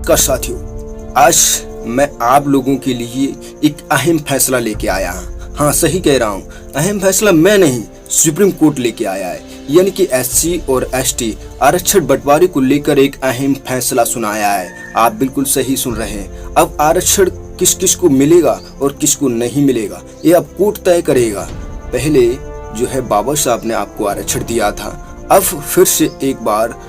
नमस्कार साथियों, आज मैं आप लोगों के लिए एक अहम फैसला लेके आया हूँ। हाँ, सही कह रहा हूँ, अहम फैसला मैं नहीं, सुप्रीम कोर्ट लेके आया है। यानी कि एससी और एसटी आरक्षण बंटवारे को लेकर एक अहम फैसला सुनाया है। आप बिल्कुल सही सुन रहे हैं। अब आरक्षण किस किस को मिलेगा और किसको नहीं मिलेगा, ये अब कोर्ट तय करेगा। पहले जो है बाबा साहब ने आपको आरक्षण दिया था, अब फिर से एक बार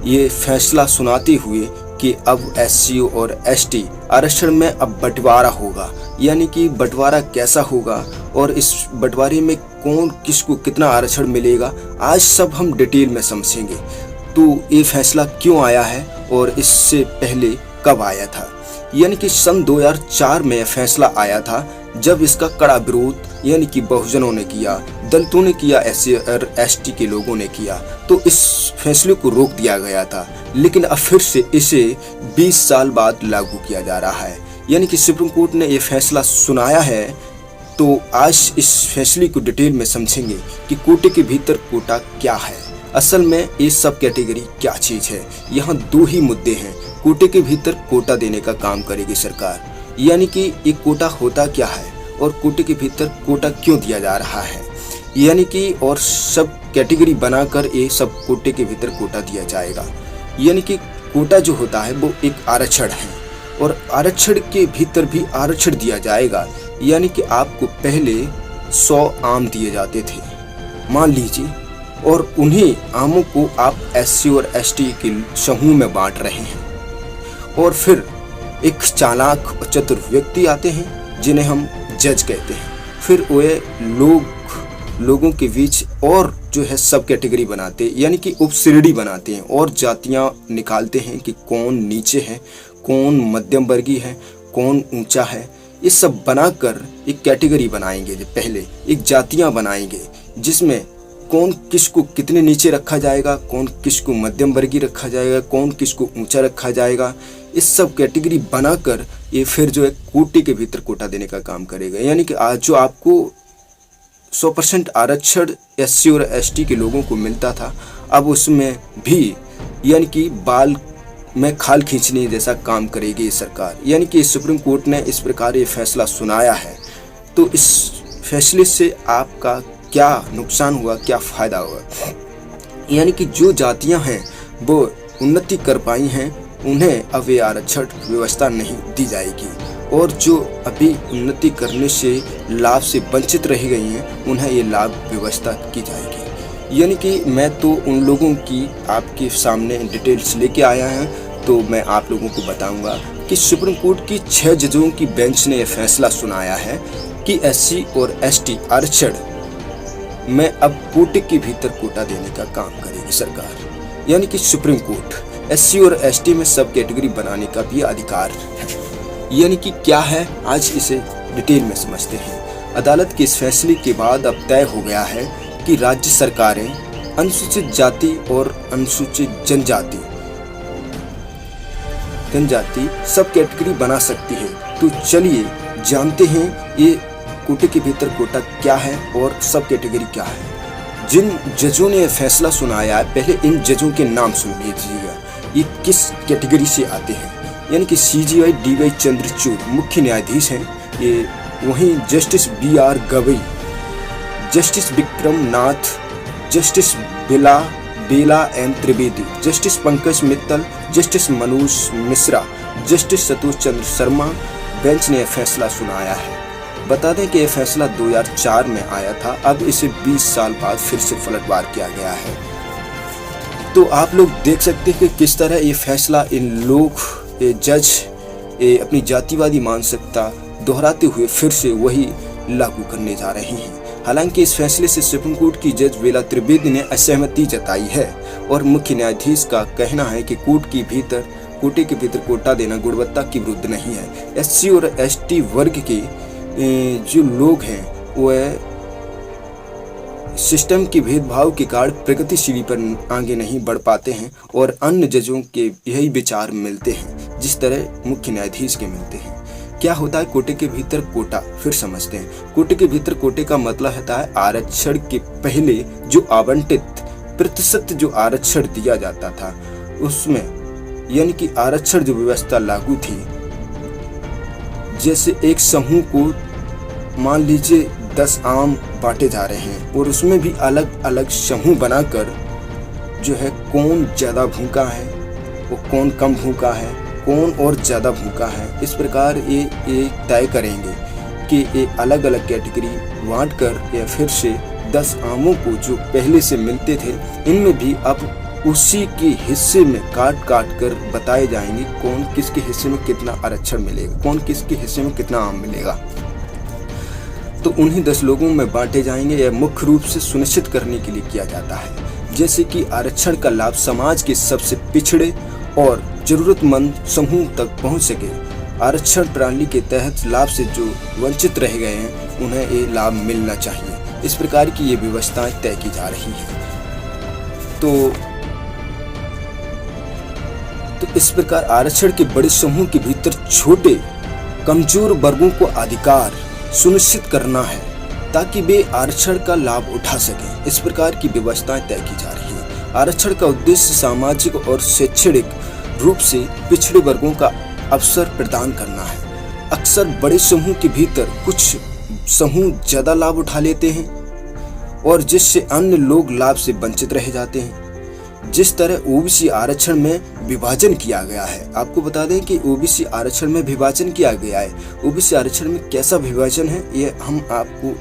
ये फैसला सुनाते हुए कि अब एससी और एसटी आरक्षण में अब बंटवारा होगा। यानी कि बंटवारा कैसा होगा और इस बंटवारे में कौन किसको कितना आरक्षण मिलेगा, आज सब हम डिटेल में समझेंगे। तो ये फैसला क्यों आया है और इससे पहले कब आया था। यानी कि सन 2004 में फैसला आया था, जब इसका कड़ा विरोध यानी कि बहुजनों ने किया, दलितों ने किया, एससी और एसटी के लोगों ने किया, तो इस फैसले को रोक दिया गया था। लेकिन अब फिर से इसे 20 साल बाद लागू किया जा रहा है। यानी कि सुप्रीम कोर्ट ने ये फैसला सुनाया है। तो आज इस फैसले को डिटेल में समझेंगे कि कोटे के भीतर कोटा क्या है, असल में ये सब कैटेगरी क्या चीज है। यहाँ दो ही मुद्दे हैं। कोटे के भीतर कोटा देने का काम करेगी सरकार, यानी कि ये कोटा होता क्या है और कोटे के भीतर कोटा क्यों दिया जा रहा है। यानी कि और सब कैटेगरी बनाकर ये सब कोटे के भीतर कोटा दिया जाएगा। यानी कि कोटा जो होता है वो एक आरक्षण है और आरक्षण के भीतर भी आरक्षण दिया जाएगा। यानी कि आपको पहले 100 आम दिए जाते थे मान लीजिए, और उन्हीं आमों को आप एससी और एसटी के समूह में बांट रहे हैं। और फिर एक चालाक और चतुर व्यक्ति आते हैं जिन्हें हम जज कहते हैं। फिर वे लोगों के बीच और जो है सब कैटेगरी बनाते हैं, यानी कि उप श्रेणी बनाते हैं और जातियां निकालते हैं कि कौन नीचे है, कौन मध्यम वर्गीय है, कौन ऊंचा है। ये सब बनाकर एक कैटेगरी बनाएंगे। पहले एक जातियां बनाएंगे जिसमें कौन किसको कितने नीचे रखा जाएगा, कौन किसको मध्यम वर्गीय रखा जाएगा, कौन किसको ऊंचा रखा जाएगा। इस सब कैटेगरी बनाकर ये फिर जो है कोटे के भीतर कोटा देने का काम करेगा। यानी कि आज जो आपको 100% आरक्षण एससी और एसटी के लोगों को मिलता था, अब उसमें भी यानी कि बाल में खाल खींचने जैसा काम करेगी ये सरकार। यानी कि सुप्रीम कोर्ट ने इस प्रकार ये फैसला सुनाया है। तो इस फैसले से आपका क्या नुकसान हुआ, क्या फायदा हुआ। यानी कि जो जातियां हैं वो उन्नति कर पाई हैं, उन्हें अब ये आरक्षण व्यवस्था नहीं दी जाएगी, और जो अभी उन्नति करने से लाभ से वंचित रह गई हैं उन्हें ये लाभ व्यवस्था की जाएगी। यानी कि मैं तो उन लोगों की आपके सामने डिटेल्स लेके आया हूँ। तो मैं आप लोगों को बताऊंगा कि सुप्रीम कोर्ट की 6 जजों की बेंच ने यह फैसला सुनाया है कि एससी और एसटी आरक्षण में अब कोटे के भीतर कोटा देने का काम करेगी सरकार। यानी कि सुप्रीम कोर्ट एससी और एसटी में सब कैटेगरी बनाने का भी अधिकार है। यानी कि क्या है, आज इसे डिटेल में समझते हैं। अदालत के इस फैसले के बाद अब तय हो गया है कि राज्य सरकारें अनुसूचित जाति और अनुसूचित जनजाति सब कैटेगरी बना सकती है। तो चलिए जानते हैं ये कोटे के भीतर कोटा क्या है और सब कैटेगरी क्या है। जिन जजों ने फैसला सुनाया है, पहले इन जजों के नाम सुन लीजिएगा, ये किस कैटेगरी से आते हैं। यानी कि CJY DY चंद्रचूड़ मुख्य न्यायाधीश हैं ये। वहीं justice BR Gavai, justice Vikram Nath, justice Bela M Trivedi, justice Pankaj Mittal, justice Manoj Mishra, justice Santosh Chandra Sharma bench ने फैसला सुनाया है। बता दें कि यह फैसला 2004 में आया था, अब इसे 20 साल बाद फिर से पलटवार किया गया है। तो आप लोग देख सकते हैं कि किस तरह ये फैसला इन लोग जज अपनी जातिवादी मानसिकता दोहराते हुए फिर से वही लागू करने जा रहे हैं। हालांकि इस फैसले से सुप्रीम कोर्ट की जज बेला त्रिवेदी ने असहमति जताई है और मुख्य न्यायाधीश का कहना है कि कोटे के भीतर कोटा देना गुणवत्ता के विरुद्ध नहीं है। एससी और एसटी वर्ग के जो लोग हैं वह सिस्टम के भेदभाव के कारण प्रगतिशील पर आगे नहीं बढ़ पाते हैं और अन्य जजों के यही विचार मिलते हैं जिस तरह मुख्य न्यायाधीश के मिलते हैं। क्या होता है कोटे के भीतर कोटा, फिर समझते हैं। कोटे के भीतर कोटे का मतलब होता है आरक्षण के पहले जो आवंटित प्रतिशत जो आरक्षण दिया जाता था उसमें यानी कि आरक्षण जो व्यवस्था लागू थी, जैसे एक समूह को मान लीजिए 10 आम बांटे जा रहे हैं और उसमें भी अलग अलग समूह बनाकर जो है कौन ज़्यादा भूखा है और कौन कम भूखा है, कौन और ज़्यादा भूखा है, इस प्रकार ये तय करेंगे कि ये अलग अलग कैटेगरी बांट कर या फिर से 10 आमों को जो पहले से मिलते थे इनमें भी अब उसी के हिस्से में काट काट कर बताए जाएंगे कौन किसके हिस्से में कितना आरक्षण मिलेगा, कौन किसके हिस्से में कितना आम मिलेगा। तो उन्हीं 10 लोगों में बांटे जाएंगे। यह मुख्य रूप से सुनिश्चित करने के लिए किया जाता है जैसे कि आरक्षण का लाभ समाज के सबसे पिछड़े और जरूरतमंद समूह तक पहुंच सके। आरक्षण प्रणाली के तहत लाभ से जो वंचित रह गए हैं उन्हें ये लाभ मिलना चाहिए। इस प्रकार की ये व्यवस्थाएं तय की जा रही हैं। तो इस प्रकार आरक्षण के बड़े समूह के भीतर छोटे कमजोर वर्गों को अधिकार सुनिश्चित करना है ताकि वे आरक्षण का लाभ उठा सकें। इस प्रकार की व्यवस्थाएं तय की जा रही हैं। आरक्षण का उद्देश्य सामाजिक और शैक्षणिक रूप से पिछड़े वर्गों का अवसर प्रदान करना है। अक्सर बड़े समूह के भीतर कुछ समूह ज्यादा लाभ उठा लेते हैं और जिससे अन्य लोग लाभ से वंचित रह जाते हैं। जिस तरह ओबीसी आरक्षण में विभाजन किया गया है, आपको बता दें कि ओबीसी आरक्षण में विभाजन किया गया है। ओबीसी आरक्षण में कैसा विभाजन है ये हम आपको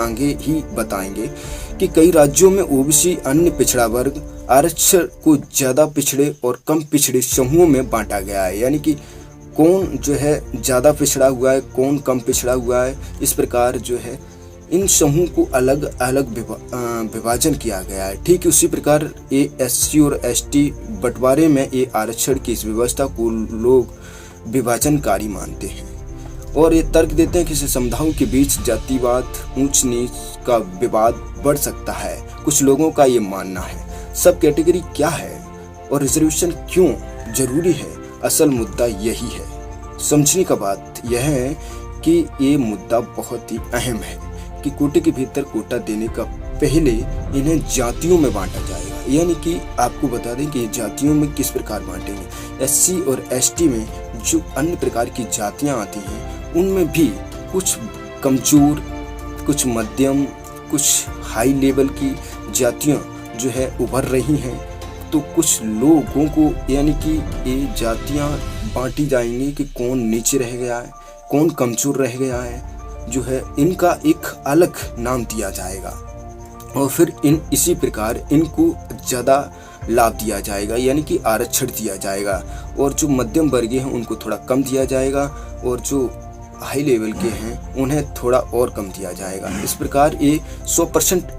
आगे ही बताएंगे कि कई राज्यों में ओबीसी अन्य पिछड़ा वर्ग आरक्षण को ज्यादा पिछड़े और कम पिछड़े समूहों में बांटा गया है। यानी कि कौन जो है ज्यादा पिछड़ा हुआ है, कौन कम पिछड़ा हुआ है, इस प्रकार जो है इन समूह को अलग अलग विभाजन किया गया है। ठीक उसी प्रकार ये एससी और एसटी बंटवारे में ये आरक्षण की इस व्यवस्था को लोग विभाजनकारी मानते हैं और ये तर्क देते हैं कि समुदायों के बीच जातिवाद ऊंच नीच का विवाद बढ़ सकता है। कुछ लोगों का ये मानना है। सब कैटेगरी क्या है और रिजर्वेशन क्यों जरूरी है, असल मुद्दा यही है। समझने का बात यह है कि ये मुद्दा बहुत ही अहम है कि कोटे के भीतर कोटा देने का पहले इन्हें जातियों में बांटा जाएगा। यानी कि आपको बता दें कि जातियों में किस प्रकार बांटेंगे। एससी और एसटी में जो अन्य प्रकार की जातियां आती हैं उनमें भी कुछ कमजोर, कुछ मध्यम, कुछ हाई लेवल की जातियां जो है उभर रही हैं। तो कुछ लोगों को यानी कि ये जातियां बांटी जाएंगी कि कौन नीचे रह गया है, कौन कमजोर रह गया है, जो है इनका एक अलग नाम दिया जाएगा और फिर इसी प्रकार इनको ज़्यादा लाभ दिया जाएगा यानी कि आरक्षण दिया जाएगा और जो मध्यम वर्गीय हैं उनको थोड़ा कम दिया जाएगा और जो हाई लेवल के हैं उन्हें थोड़ा और कम दिया जाएगा। इस प्रकार ये 100%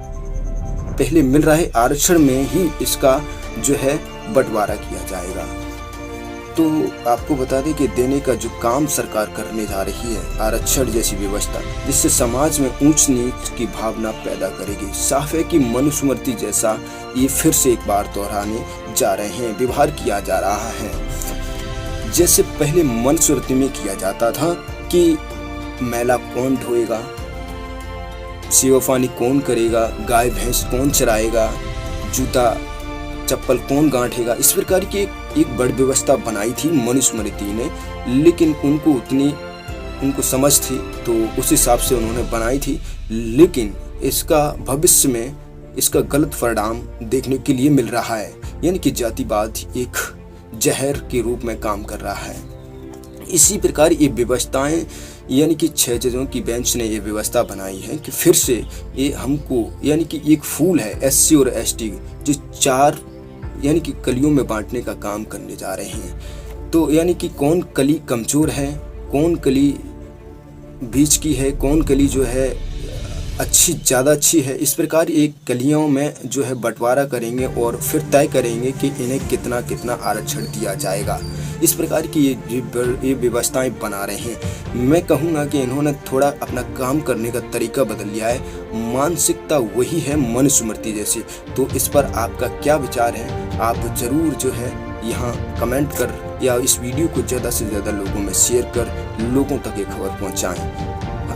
पहले मिल रहे आरक्षण में ही इसका जो है बंटवारा किया जाएगा। तो आपको बता दें कि देने का जो काम सरकार करने जा रही है आरक्षण जैसी व्यवस्था, जिससे समाज में ऊंच नीच की भावना पैदा करेगी। साफ है कि मनुस्मृति जैसा ये फिर से एक बार दोहराने जा रहे हैं, व्यवहार किया जा रहा है। जैसे पहले मनुस्मृति में किया जाता था कि मैला कौन ढोएगा, सेवा पानी कौन करेगा, गाय भैंस कौन चराएगा, जूता चप्पल कौन गांठेगा, इस प्रकार की एक बड़ी व्यवस्था बनाई थी मनुस्मृति ने। लेकिन उनको समझ थी तो उस हिसाब से उन्होंने बनाई थी, लेकिन इसका भविष्य में इसका गलत परिणाम देखने के लिए मिल रहा है। यानी कि जातिवाद एक जहर के रूप में काम कर रहा है। इसी प्रकार ये व्यवस्थाएं यानी कि 6 जजों की बेंच ने ये व्यवस्था बनाई है कि फिर से ये हमको यानी कि एक फूल है एससी और एसटी जो 4 यानी कि कलियों में बांटने का काम करने जा रहे हैं। तो यानी कि कौन कली कमजोर है, कौन कली बीच की है, कौन कली जो है अच्छी ज़्यादा अच्छी है, इस प्रकार एक कलियों में जो है बंटवारा करेंगे और फिर तय करेंगे कि इन्हें कितना कितना आरक्षण दिया जाएगा। इस प्रकार की ये व्यवस्थाएं बना रहे हैं। मैं कहूँगा कि इन्होंने थोड़ा अपना काम करने का तरीका बदल लिया है। मानसिकता वही है मनुस्मृति जैसी। तो इस पर आपका क्या विचार है, आप ज़रूर जो है यहाँ कमेंट कर या इस वीडियो को ज़्यादा से ज़्यादा लोगों में शेयर कर लोगों तक ये खबर पहुँचाएँ।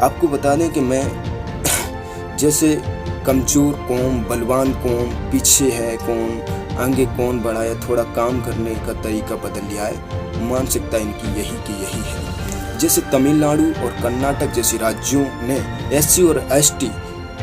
आपको बता दें कि मैं जैसे कमज़ोर कौम, बलवान कौम, पीछे है कौन, आगे कौन बढ़ा या थोड़ा काम करने का तरीका बदल लिया है, मानसिकता इनकी यही की यही है। जैसे तमिलनाडु और कर्नाटक जैसे राज्यों ने एससी और एसटी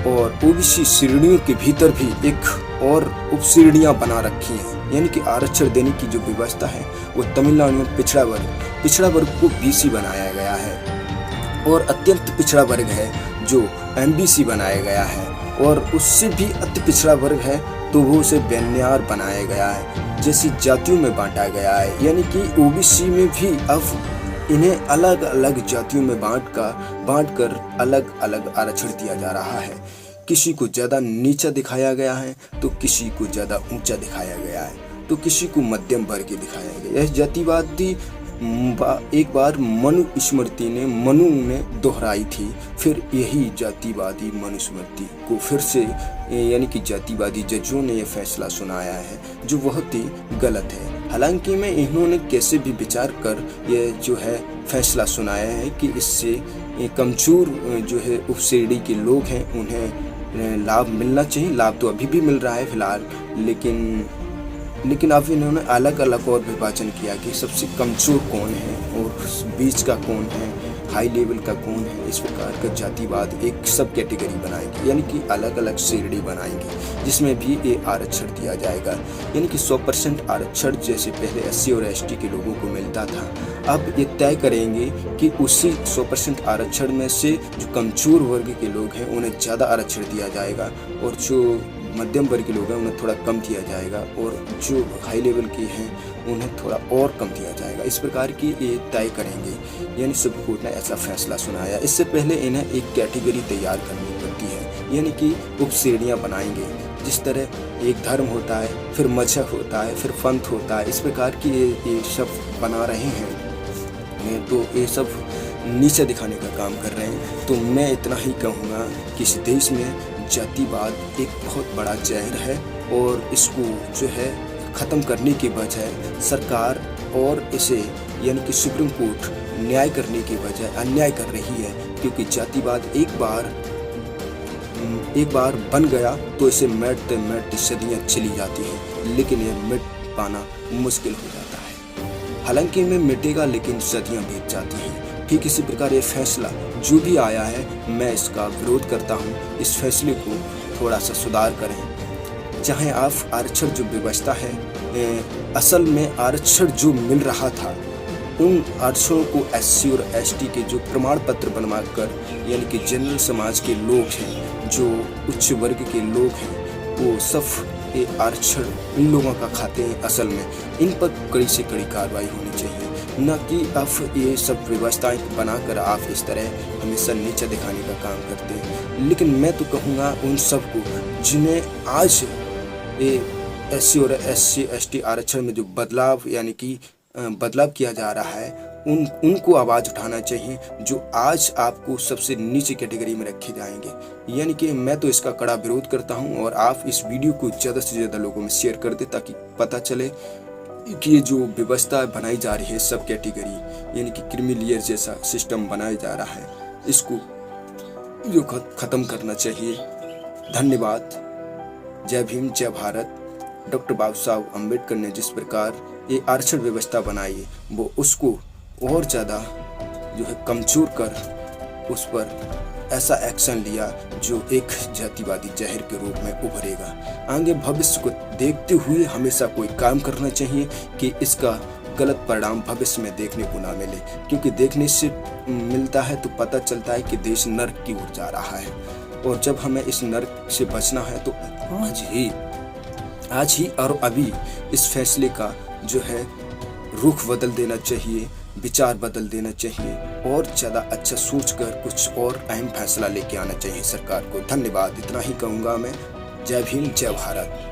और ओबीसी श्रेणियों के भीतर भी एक और उप श्रेणियां बना रखी हैं, यानी कि आरक्षण देने की जो व्यवस्था है वो तमिलनाडु में पिछड़ा वर्ग को बीसी बनाया गया है और अत्यंत पिछड़ा वर्ग है जो एमबीसी बनाया गया है, और उससे भी अति पिछड़ा वर्ग है तो वो उसे बेन्यार बनाया गया है, जैसी जातियों में बांटा गया है। यानी कि ओबीसी में भी अब इन्हें अलग अलग जातियों में बांटकर अलग अलग आरक्षण दिया जा रहा है। किसी को ज़्यादा नीचा दिखाया गया है तो किसी को ज़्यादा ऊंचा दिखाया गया है, तो किसी को मध्यम वर्गीय दिखाया गया। यह जातिवादी एक बार मनुस्मृति ने दोहराई थी, फिर यही जातिवादी मनुस्मृति को फिर से यानी कि जातिवादी जजों ने यह फैसला सुनाया है जो बहुत ही गलत है। हालांकि में इन्होंने कैसे भी विचार कर यह जो है फैसला सुनाया है कि इससे कमजोर जो है उपश्रेणी के लोग हैं उन्हें लाभ मिलना चाहिए। लाभ तो अभी भी मिल रहा है फिलहाल, लेकिन अब इन्होंने अलग अलग और विभाजन किया कि सबसे कमजोर कौन है और बीच का कौन है, हाई लेवल का कौन है। इस प्रकार का जातिवाद एक सब कैटेगरी बनाएंगे, यानी कि अलग अलग श्रेणी बनाएंगे जिसमें भी ये आरक्षण दिया जाएगा। यानी कि 100% आरक्षण जैसे पहले एससी और एसटी के लोगों को मिलता था, अब ये तय करेंगे कि उसी 100% आरक्षण में से जो कमजोर वर्ग के लोग हैं उन्हें ज़्यादा आरक्षण दिया जाएगा और जो मध्यम वर्ग के लोग हैं उन्हें थोड़ा कम दिया जाएगा और जो हाई लेवल के हैं उन्हें थोड़ा और कम दिया जाएगा। इस प्रकार की ये तय करेंगे, यानी सुप्रीम कोर्ट ने ऐसा फैसला सुनाया। इससे पहले इन्हें एक कैटेगरी तैयार करनी पड़ती है, यानी कि उप श्रेणियाँ बनाएंगे। जिस तरह एक धर्म होता है, फिर मजहब होता है, फिर पंथ होता है, इस प्रकार की ये सब बना रहे हैं, तो ये सब नीचे दिखाने का काम कर रहे हैं। तो मैं इतना ही कहूँगा कि इस देश में जातिवाद एक बहुत बड़ा जहर है और इसको जो है ख़त्म करने के बजाय सरकार और इसे यानी कि सुप्रीम कोर्ट न्याय करने के बजाय अन्याय कर रही है, क्योंकि जातिवाद एक बार बन गया तो इसे मिटते सदियाँ चली जाती हैं, लेकिन यह मिट पाना मुश्किल हो जाता है। हालांकि में मिटेगा लेकिन सदियाँ बीत जाती हैं। ठीक इसी प्रकार ये फैसला जो भी आया है मैं इसका विरोध करता हूँ। इस फैसले को थोड़ा सा सुधार करें। चाहे आप आरक्षण जो व्यवस्था है, असल में आरक्षण जो मिल रहा था उन आरक्षणों को एससी और एसटी के जो प्रमाण पत्र बनवाकर, यानी कि जनरल समाज के लोग हैं, जो उच्च वर्ग के लोग हैं, वो सब ये आरक्षण इन लोगों का खाते हैं। असल में इन पर कड़ी से कड़ी कार्रवाई होनी चाहिए, न कि आप ये सब व्यवस्थाएं बनाकर आप इस तरह हमेशा नीचे दिखाने का काम करते हैं। लेकिन मैं तो कहूँगा उन सबको जिन्हें आज ये एससी और एससी एसटी आरक्षण में जो बदलाव यानी कि बदलाव किया जा रहा है उनको आवाज़ उठाना चाहिए, जो आज आपको सबसे नीचे कैटेगरी में रखे जाएंगे। यानी कि मैं तो इसका कड़ा विरोध करता हूं और आप इस वीडियो को ज़्यादा से ज़्यादा लोगों में शेयर कर दें ताकि पता चले कि ये जो व्यवस्था बनाई जा रही है सब कैटेगरी यानी कि क्रीमी लेयर जैसा सिस्टम बनाया जा रहा है, इसको जो ख़त्म करना चाहिए। धन्यवाद। जय भीम, जय भारत। डॉक्टर बाबा साहब अम्बेडकर ने जिस प्रकार ये आरक्षण व्यवस्था बनाई वो उसको और ज़्यादा जो है कमज़ोर कर उस पर ऐसा एक्शन लिया जो एक जातिवादी जहर के रूप में उभरेगा। आगे भविष्य को देखते हुए हमेशा कोई काम करना चाहिए कि इसका गलत परिणाम भविष्य में देखने को ना मिले, क्योंकि देखने से मिलता है तो पता चलता है कि देश नर्क की ओर जा रहा है। और जब हमें इस नर्क से बचना है तो आज ही और अभी इस फैसले का जो है रुख बदल देना चाहिए, विचार बदल देना चाहिए और ज़्यादा अच्छा सोचकर कुछ और अहम फैसला लेके आना चाहिए सरकार को। धन्यवाद। इतना ही कहूँगा मैं। जय भीम, जय भारत।